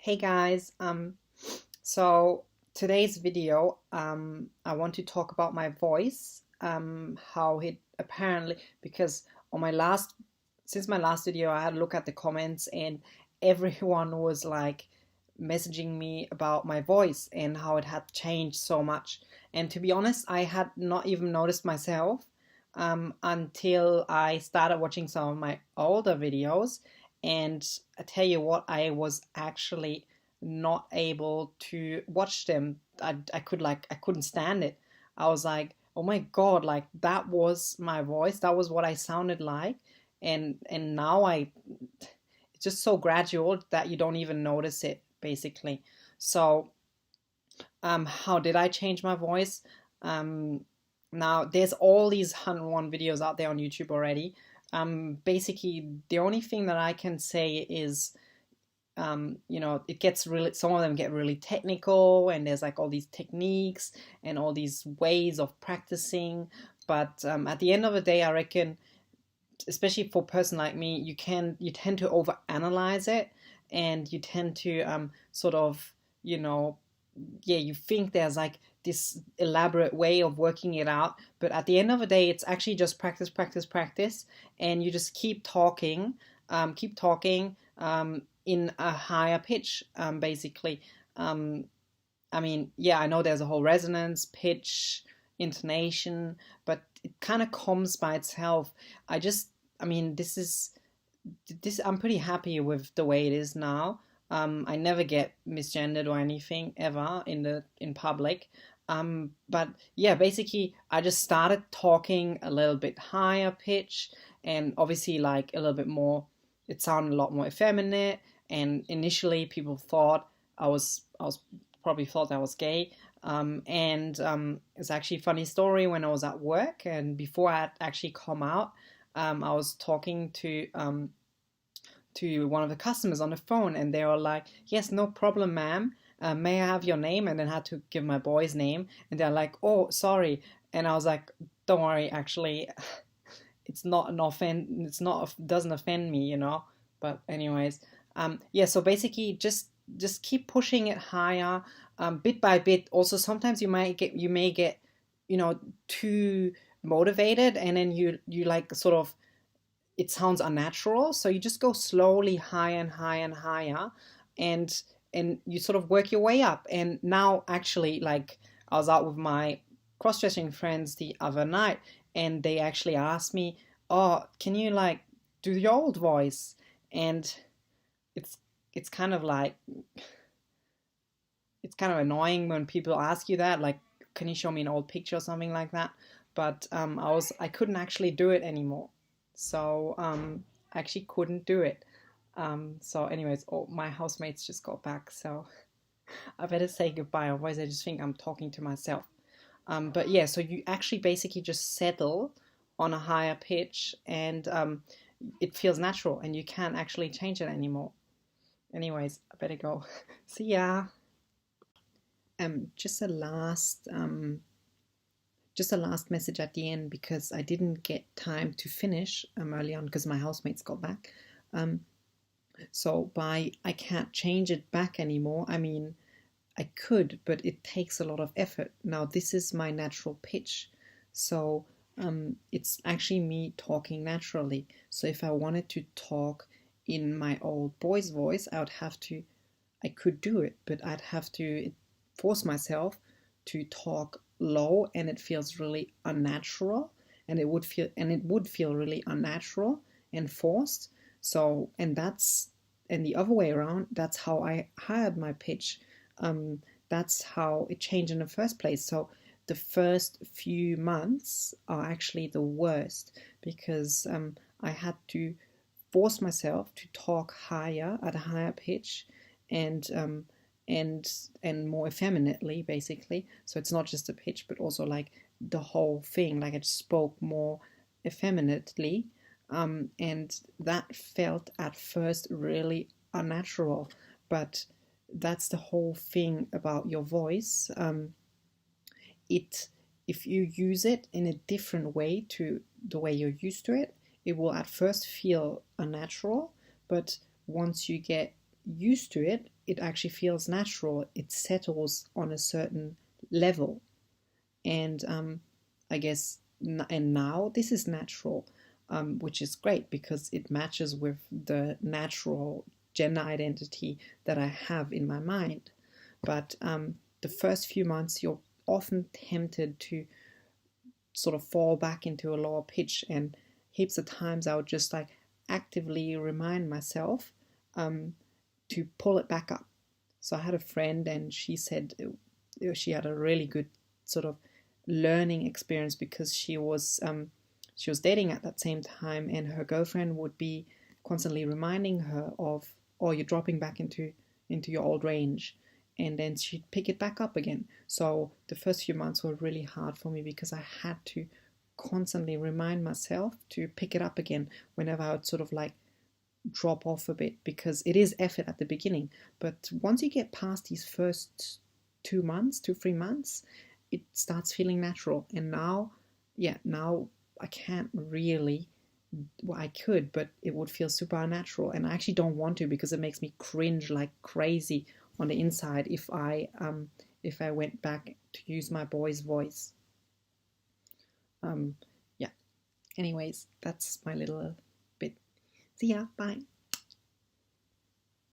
Hey guys, so today's video, I want to talk about my voice, how it apparently, because on since my last video, I had a look at the comments and everyone was like messaging me about my voice and how it had changed so much. And to be honest, I had not even noticed myself, until I started watching some of my older videos. And I tell you what, I was actually not able to watch them. I couldn't stand it. I was like, oh my God, like that was my voice. That was what I sounded like. And now it's just so gradual that you don't even notice it, basically. So how did I change my voice? Um, Now there's all these 101 videos out there on YouTube already. Basically, the only thing that I can say is, it gets really, some of them get really technical, and there's like all these techniques and all these ways of practicing. But at the end of the day, I reckon, especially for a person like me, you tend to overanalyze it, and you tend to sort of, yeah, you think there's like this elaborate way of working it out, but at the end of the day, it's actually just practice, practice, practice, and you just keep talking in a higher pitch, basically. Um, I mean, yeah, I know there's a whole resonance, pitch, intonation, but it kind of comes by itself. I just, I mean, I'm pretty happy with the way it is now. I never get misgendered or anything ever in public. But yeah, basically, I just started talking a little bit higher pitch, and obviously like a little bit more. It sounded a lot more effeminate, and initially people thought I was probably thought I was gay. And it's actually a funny story. When I was at work and before I had actually come out, I was talking to one of the customers on the phone, and they were like, "Yes, no problem, ma'am. May I have your name?" And then I had to give my boy's name, and they're like, "Oh, sorry." And I was like, "Don't worry, actually, it's not an offend. It's not doesn't offend me." But anyways, yeah. So basically, just keep pushing it higher, bit by bit. Also, sometimes you may get, too motivated, and then you like sort of, it sounds unnatural. So you just go slowly higher and higher and higher, and you sort of work your way up. And now actually, like, I was out with my cross-dressing friends the other night, and they actually asked me, "Oh, can you like do your old voice?" And it's it's kind of like, it's kind of annoying when people ask you that, like, can you show me an old picture or something like that. But I couldn't actually do it anymore. So I actually couldn't do it. So anyways, my housemates just got back, so I better say goodbye, otherwise I just think I'm talking to myself. But yeah, so you actually basically just settle on a higher pitch, and it feels natural, and you can't actually change it anymore. Anyways, I better go. See ya. Just a last message at the end, because I didn't get time to finish early on because my housemates got back. So by I can't change it back anymore, I mean, I could, but it takes a lot of effort. Now this is my natural pitch, so it's actually me talking naturally. So if I wanted to talk in my old boy's voice, I could do it, but I'd have to force myself to talk low, and it feels really unnatural, and it would feel really unnatural and forced. So, and the other way around, that's how I hired my pitch. That's how it changed in the first place. So the first few months are actually the worst, because I had to force myself to talk higher, at a higher pitch, and and more effeminately, basically. So it's not just a pitch, but also like the whole thing. Like I just spoke more effeminately, and that felt at first really unnatural. But that's the whole thing about your voice. It If you use it in a different way to the way you're used to it, it will at first feel unnatural, but once you get used to it, it actually feels natural. It settles on a certain level. And I guess, and now this is natural, which is great because it matches with the natural gender identity that I have in my mind. But the first few months, you're often tempted to sort of fall back into a lower pitch, and heaps of times I would just like actively remind myself to pull it back up. So I had a friend, and she said she had a really good sort of learning experience because she was dating at that same time, and her girlfriend would be constantly reminding her of, oh, you're dropping back into your old range, and then she'd pick it back up again. So the first few months were really hard for me because I had to constantly remind myself to pick it up again whenever I would sort of like drop off a bit, because it is effort at the beginning. But once you get past these first 2 months, 3 months, it starts feeling natural. And now, now I can't really, well, I could, but it would feel super unnatural. And I actually don't want to, because it makes me cringe like crazy on the inside if I went back to use my boy's voice. Yeah. Anyways, that's my little bit. See ya. Bye.